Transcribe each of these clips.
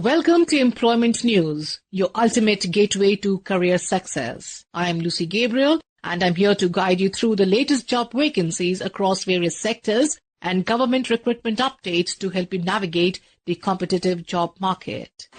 Welcome to Employment News, your ultimate gateway to career success. I am Lucy Gabriel, and I'm here to guide you through the latest job vacancies across various sectors and government recruitment updates to help you navigate the competitive job market.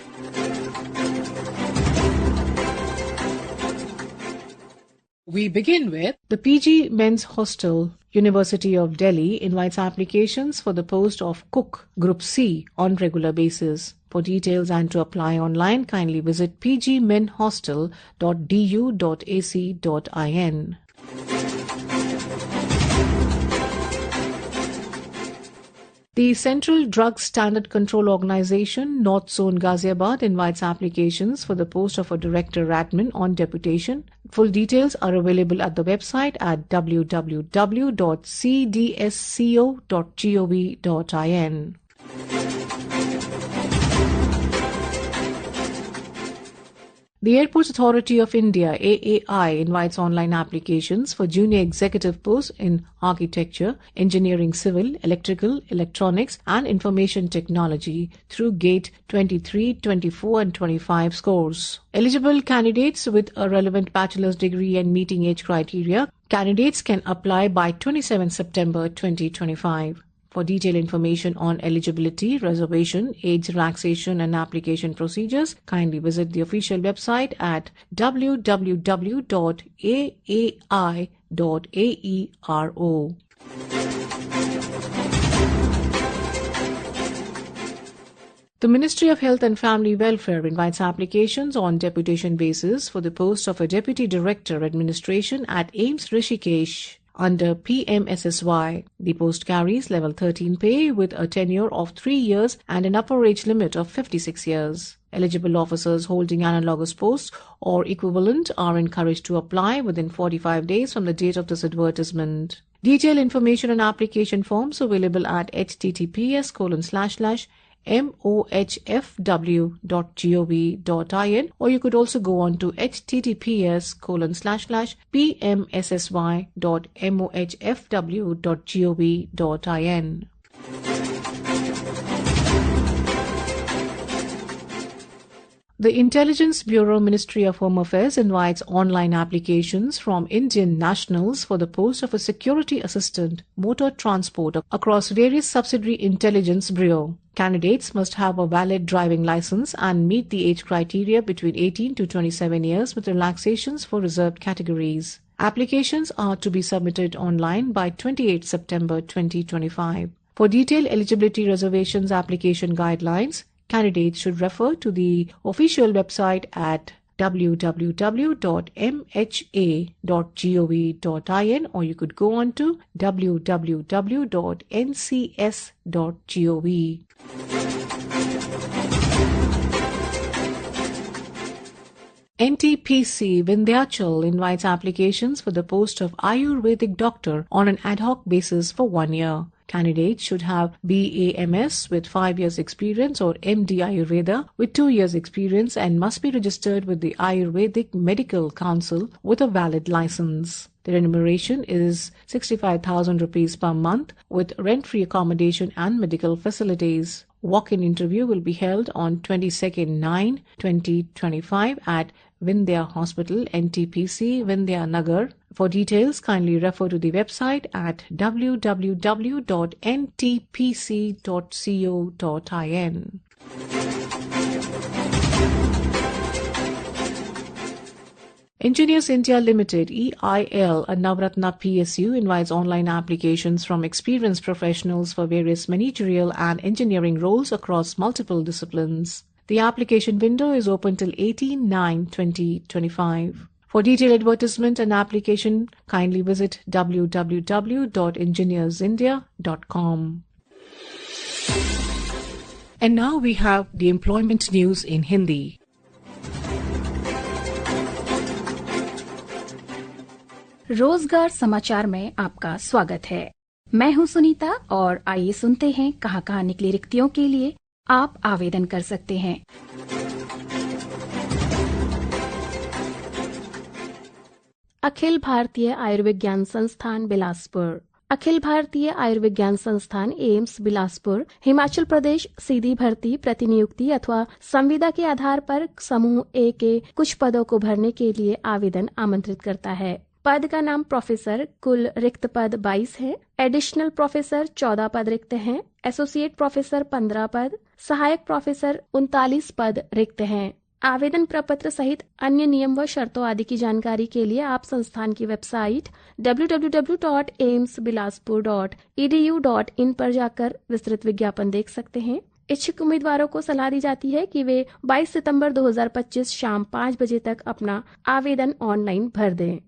We begin with the PG Men's Hostel. University of Delhi invites applications for the post of Cook Group C on regular basis. For details and to apply online, kindly visit pgmenhostel.du.ac.in. The Central Drugs Standard Control Organization, North Zone Ghaziabad, invites applications for the post of a Director Admin on deputation. Full details are available at the website at www.cdsco.gov.in. The Airports Authority of India (AAI) invites online applications for junior executive posts in architecture, engineering, civil, electrical, electronics and information technology through GATE 23, 24 and 25 scores. Eligible candidates with a relevant bachelor's degree and meeting age criteria, candidates can apply by 27 September 2025. For detailed information on eligibility, reservation, age relaxation and application procedures, kindly visit the official website at www.aai.aero. The Ministry of Health and Family Welfare invites applications on deputation basis for the post of a Deputy Director Administration at AIIMS Rishikesh under PMSSY. The post carries level 13 pay with a tenure of 3 years and an upper age limit of 56 years. Eligible officers holding analogous posts or equivalent are encouraged to apply within 45 days from the date of this advertisement. Detailed information and application forms available at https://mohfw.gov.in, or you could also go on to https://pmssy.mohfw.gov.in. The Intelligence Bureau, Ministry of Home Affairs invites online applications from Indian nationals for the post of a security assistant, motor transport across various subsidiary intelligence bureau. Candidates must have a valid driving license and meet the age criteria between 18 to 27 years with relaxations for reserved categories. Applications are to be submitted online by 28 September 2025. For detailed eligibility, reservations, application guidelines, candidates should refer to the official website at www.mha.gov.in, or you could go on to www.ncs.gov. NTPC Vindhyachal invites applications for the post of Ayurvedic doctor on an ad hoc basis for 1 year. Candidates should have BAMS with 5 years experience or MD Ayurveda with 2 years experience and must be registered with the Ayurvedic Medical Council with a valid license. The remuneration is 65,000 rupees per month with rent-free accommodation and medical facilities. Walk-in interview will be held on 22/9/2025 at Vindhya Hospital, NTPC, Vindhya Nagar. For details, kindly refer to the website at www.ntpc.co.in. Engineers India Limited (EIL), a Navratna PSU, invites online applications from experienced professionals for various managerial and engineering roles across multiple disciplines. The application window is open till 18/9/2025. For detailed advertisement and application, kindly visit www.engineersindia.com. And now we have the employment news in Hindi. रोजगार समाचार में आपका स्वागत है। मैं हूं सुनीता और आइए सुनते हैं कहां निकली रिक्तियों के लिए आप आवेदन कर सकते हैं। अखिल भारतीय आयुर्विज्ञान संस्थान बिलासपुर अखिल भारतीय आयुर्विज्ञान संस्थान एम्स बिलासपुर हिमाचल प्रदेश सीधी भर्ती प्रतिनियुक्ति अथवा संविदा के आधार पर समूह ए के कुछ पदों को भरने के लिए आवेदन आमंत्रित करता है। पद का नाम प्रोफेसर, कुल रिक्त पद 22 हैं। एडिशनल प्रोफेसर 14 पद रिक्त हैं। एसोसिएट प्रोफेसर 15 पद, सहायक प्रोफेसर 39 पद रिक्त हैं। आवेदन प्रपत्र सहित अन्य नियम व शर्तों आदि की जानकारी के लिए आप संस्थान की वेबसाइट www.aimsbilaspur.edu.in पर जाकर विस्तृत विज्ञापन देख सकते हैं। इच्छुक उम्मीदवारों को सलाह दी जाती है कि वे 22 सितंबर 2025 शाम 5 बजे तक अपना आवेदन ऑनलाइन भर दें।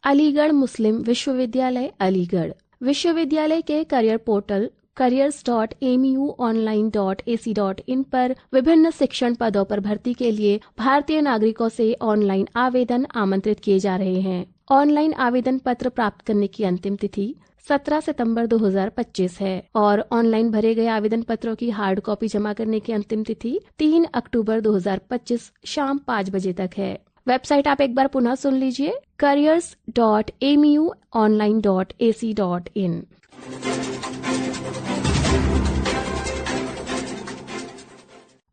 अलीगढ़ मुस्लिम विश्वविद्यालय अलीगढ़ विश्वविद्यालय के करियर पोर्टल careers.amuonline.ac.in पर विभिन्न शिक्षण पदों पर भर्ती के लिए भारतीय नागरिकों से ऑनलाइन आवेदन आमंत्रित किए जा रहे हैं। ऑनलाइन आवेदन पत्र प्राप्त करने की अंतिम तिथि 17 सितंबर 2025 है और ऑनलाइन भरे गए आवेदन पत्रों की हार्ड कॉपी जमा करने की अंतिम तिथि 3 अक्टूबर 2025 शाम 5 बजे तक है। वेबसाइट आप एक बार पुनः सुन लीजिए, careers.amuonline.ac.in।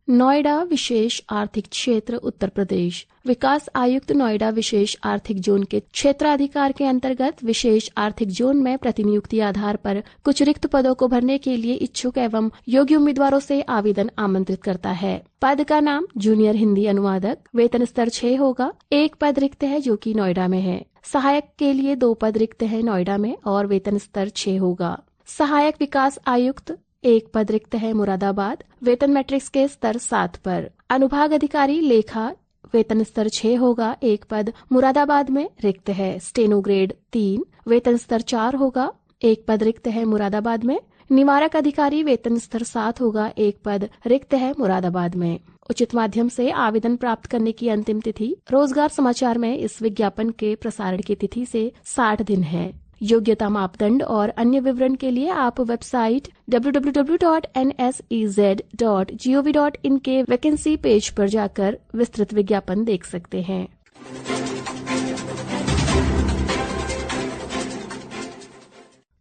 नोएडा विशेष आर्थिक क्षेत्र उत्तर प्रदेश विकास आयुक्त नोएडा विशेष आर्थिक जोन के क्षेत्राधिकार के अंतर्गत विशेष आर्थिक जोन में प्रतिनियुक्ति आधार पर कुछ रिक्त पदों को भरने के लिए इच्छुक एवं योग्य उम्मीदवारों से आवेदन आमंत्रित करता है। पद का नाम जूनियर हिंदी अनुवादक, वेतन स्तर 6 होगा। 1 पद रिक्त है जो कि नोएडा में है। सहायक के लिए 2 पद रिक्त है नोएडा में और वेतन स्तर 6 होगा। सहायक विकास आयुक्त 1 पद रिक्त है मुरादाबाद, वेतन मैट्रिक्स के स्तर 7 पर। अनुभाग अधिकारी लेखा वेतन स्तर 6 होगा। 1 पद मुरादाबाद में रिक्त है। स्टेनो ग्रेड 3 वेतन स्तर 4 होगा। 1 पद रिक्त है मुरादाबाद में। निवारक अधिकारी वेतन स्तर 7 होगा। 1 पद रिक्त है मुरादाबाद में। उचित माध्यम से आवेदन प्राप्त करने की अंतिम तिथि रोजगार समाचार में इस विज्ञापन के प्रसारण की तिथि से 60 दिन है। योग्यता मापदंड और अन्य विवरण के लिए आप वेबसाइट www.nsez.gov.in के वैकेंसी पेज पर जाकर विस्तृत विज्ञापन देख सकते हैं।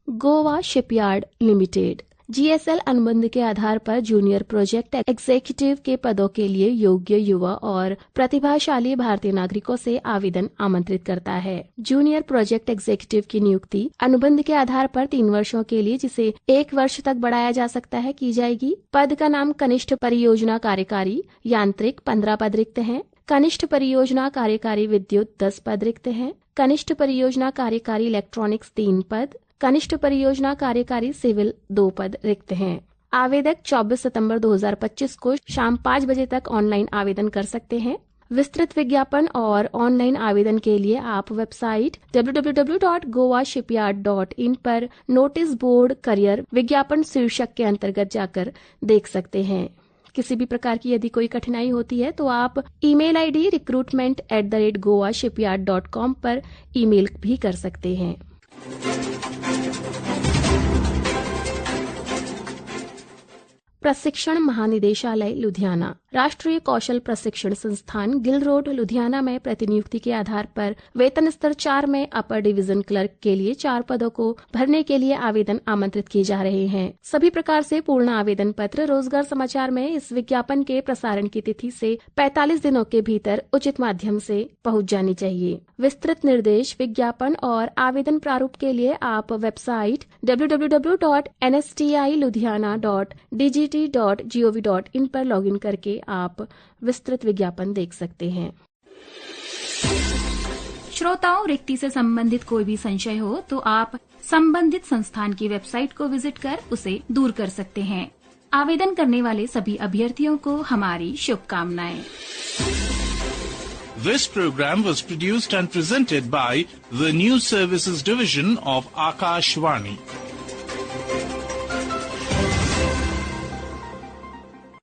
गोवा शिपयार्ड लिमिटेड GSL अनुबंध के आधार पर जूनियर प्रोजेक्ट एग्जीक्यूटिव के पदों के लिए योग्य युवा और प्रतिभाशाली भारतीय नागरिकों से आवेदन आमंत्रित करता है। जूनियर प्रोजेक्ट एग्जीक्यूटिव की नियुक्ति अनुबंध के आधार पर 3 वर्षों के लिए, जिसे 1 वर्ष तक बढ़ाया जा सकता है, की जाएगी। पद का नाम कनिष्ठ परियोजना कार्यकारी यांत्रिक 15 पद रिक्त हैं। कनिष्ठ परियोजना कार्यकारी विद्युत 10 पद रिक्त हैं। कनिष्ठ परियोजना कार्यकारी इलेक्ट्रॉनिक्स 3 पद। कनिष्ठ परियोजना कार्यकारी सिविल 2 पद रिक्त हैं। आवेदक 24 सितंबर 2025 को शाम 5 बजे तक ऑनलाइन आवेदन कर सकते हैं। विस्तृत विज्ञापन और ऑनलाइन आवेदन के लिए आप वेबसाइट www.goashipyard.in पर नोटिस बोर्ड करियर विज्ञापन शीर्षक के अंतर्गत जाकर देख सकते हैं। किसी भी प्रकार की यदि कोई कठिनाई होती है तो आप ईमेल आईडी recruitment@goashipyard.com पर ईमेल भी कर सकते हैं। प्रशिक्षण महानिदेशालय लुधियाना राष्ट्रीय कौशल प्रशिक्षण संस्थान गिल रोड लुधियाना में प्रतिनियुक्ति के आधार पर वेतन स्तर 4 में अपर डिवीजन क्लर्क के लिए 4 पदों को भरने के लिए आवेदन आमंत्रित किए जा रहे हैं। सभी प्रकार से पूर्ण आवेदन पत्र रोजगार समाचार में इस विज्ञापन के प्रसारण की तिथि से 45 दिनों के भीतर उचित माध्यम से पहुंच जानी चाहिए। विस्तृत निर्देश, विज्ञापन और आवेदन प्रारूप के लिए आप वेबसाइट www.nstiludhiana.dgt.gov.in पर लॉगिन करके आप विस्तृत विज्ञापन देख सकते हैं। श्रोताओं, रिक्ति से संबंधित कोई भी संशय हो तो आप संबंधित संस्थान की वेबसाइट को विजिट कर उसे दूर कर सकते हैं। आवेदन करने वाले सभी अभ्यर्थियों को हमारी शुभकामनाएं। This program was produced and presented by the News Services Division of Akashvani.